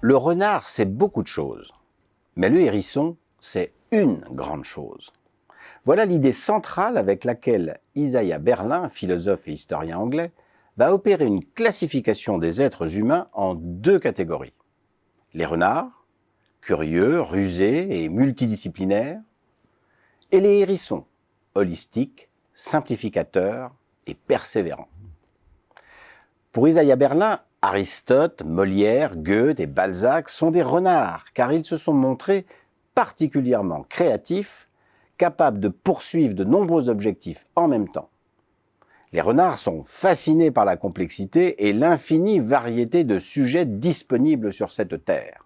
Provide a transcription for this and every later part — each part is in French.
Le renard, c'est beaucoup de choses, mais le hérisson, c'est une grande chose. Voilà l'idée centrale avec laquelle Isaiah Berlin, philosophe et historien anglais, va opérer une classification des êtres humains en deux catégories. Les renards, curieux, rusés et multidisciplinaires, et les hérissons, holistiques, simplificateurs et persévérants. Pour Isaiah Berlin, Aristote, Molière, Goethe et Balzac sont des renards car ils se sont montrés particulièrement créatifs, capables de poursuivre de nombreux objectifs en même temps. Les renards sont fascinés par la complexité et l'infinie variété de sujets disponibles sur cette terre.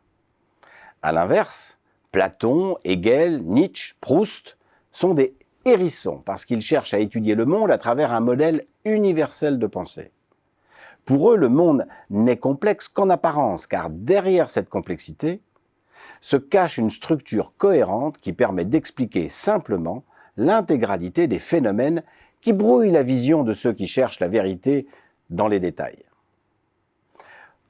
À l'inverse, Platon, Hegel, Nietzsche, Proust sont des hérissons parce qu'ils cherchent à étudier le monde à travers un modèle universel de pensée. Pour eux, le monde n'est complexe qu'en apparence, car derrière cette complexité se cache une structure cohérente qui permet d'expliquer simplement l'intégralité des phénomènes qui brouillent la vision de ceux qui cherchent la vérité dans les détails.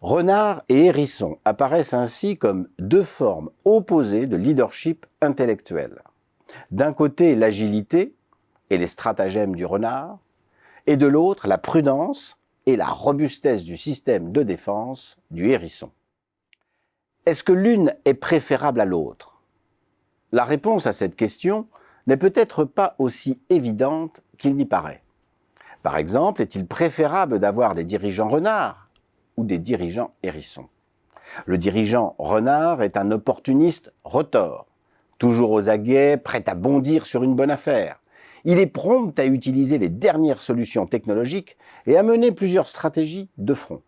Renard et hérisson apparaissent ainsi comme deux formes opposées de leadership intellectuel. D'un côté, l'agilité et les stratagèmes du renard, et de l'autre, la prudence et la robustesse du système de défense du hérisson. Est-ce que l'une est préférable à l'autre? La réponse à cette question n'est peut-être pas aussi évidente qu'il n'y paraît. Par exemple, est-il préférable d'avoir des dirigeants renards ou des dirigeants hérissons? Le dirigeant renard est un opportuniste retors, toujours aux aguets, prêt à bondir sur une bonne affaire. Il est prompt à utiliser les dernières solutions technologiques et à mener plusieurs stratégies de front.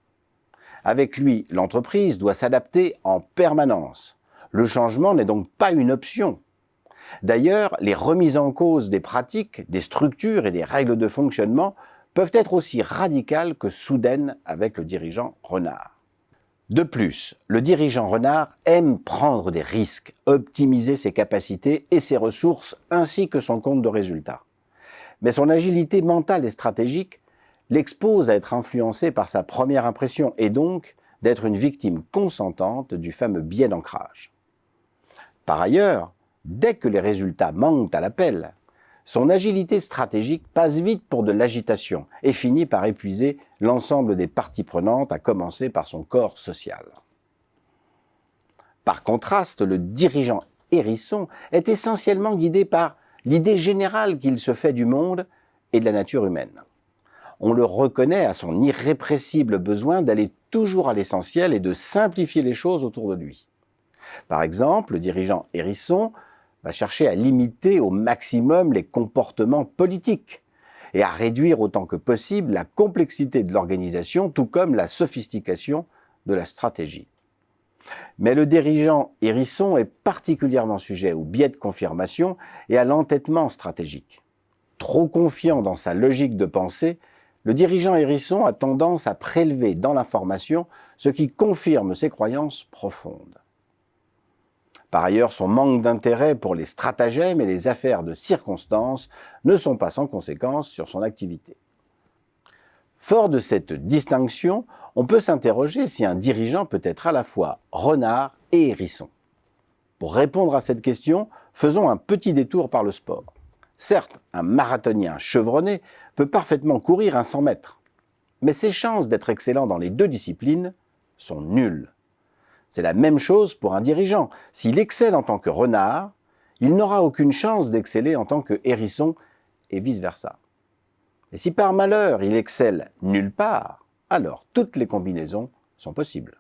Avec lui, l'entreprise doit s'adapter en permanence. Le changement n'est donc pas une option. D'ailleurs, les remises en cause des pratiques, des structures et des règles de fonctionnement peuvent être aussi radicales que soudaines avec le dirigeant renard. De plus, le dirigeant renard aime prendre des risques, optimiser ses capacités et ses ressources ainsi que son compte de résultats. Mais son agilité mentale et stratégique l'expose à être influencé par sa première impression et donc d'être une victime consentante du fameux biais d'ancrage. Par ailleurs, dès que les résultats manquent à l'appel, son agilité stratégique passe vite pour de l'agitation et finit par épuiser l'ensemble des parties prenantes, à commencer par son corps social. Par contraste, le dirigeant hérisson est essentiellement guidé par l'idée générale qu'il se fait du monde et de la nature humaine. On le reconnaît à son irrépressible besoin d'aller toujours à l'essentiel et de simplifier les choses autour de lui. Par exemple, le dirigeant hérisson va chercher à limiter au maximum les comportements politiques et à réduire autant que possible la complexité de l'organisation, tout comme la sophistication de la stratégie. Mais le dirigeant hérisson est particulièrement sujet au biais de confirmation et à l'entêtement stratégique. Trop confiant dans sa logique de pensée, le dirigeant hérisson a tendance à prélever dans l'information ce qui confirme ses croyances profondes. Par ailleurs, son manque d'intérêt pour les stratagèmes et les affaires de circonstance ne sont pas sans conséquence sur son activité. Fort de cette distinction, on peut s'interroger si un dirigeant peut être à la fois renard et hérisson. Pour répondre à cette question, faisons un petit détour par le sport. Certes, un marathonien chevronné peut parfaitement courir un 100 mètres, mais ses chances d'être excellent dans les deux disciplines sont nulles. C'est la même chose pour un dirigeant. S'il excelle en tant que renard, il n'aura aucune chance d'exceller en tant que hérisson et vice-versa. Et si par malheur il excelle nulle part, alors toutes les combinaisons sont possibles.